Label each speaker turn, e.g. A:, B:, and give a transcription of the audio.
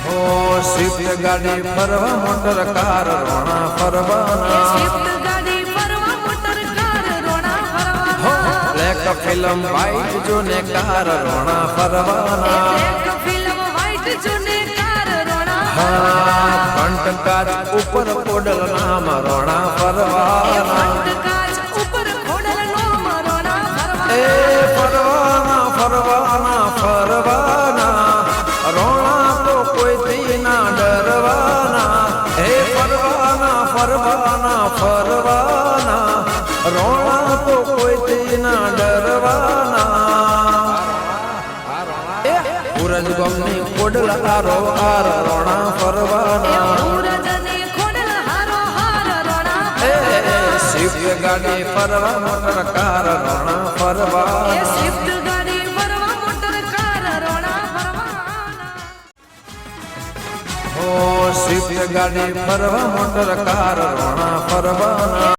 A: ઓ Swift ગાડી ફરવા motor car રોણા ફરવાના
B: સ્વિફ્ટ ગાડી ફરવા મોટર કાર રોણા ફરવાના
A: બ્લેક ફિલ્મ વ્હાઈટ જોને કાર રોણા ફરવાના
B: બ્લેક ફિલ્મ વ્હાઈટ જોને કાર રોણા
A: ફ્રન્ટ કાચ ઉપર પોડલ નામ રોણા ફરવાના
B: ફ્રન્ટ કાચ ઉપર ખોડલ નામ રોણા
A: એ
B: ફરવાના
A: ફરવાના ફરવાના ફરવાના રોણા તો કોઈથી ના ડરવાના હે ફરવાના ફરવાના ફરવાના રોણા તો કોઈથી ના ડરવાના પૂરજ ગમની કોડલા હારો હાર રોણા ફરવાના
B: સૂરજની ખોડલ હારો હાર રોણા
A: સ્વિફ્ટ ગાડી ફરવા મોટર કાર રોણા ફરવાના
B: સ્વિફ્ટ ગાડી ફરવા મોટર કાર રોણા ફરવાના
A: ઓ સ્વિફ્ટ ગાડી ફરવા મોટર કાર રોણા ફરવાના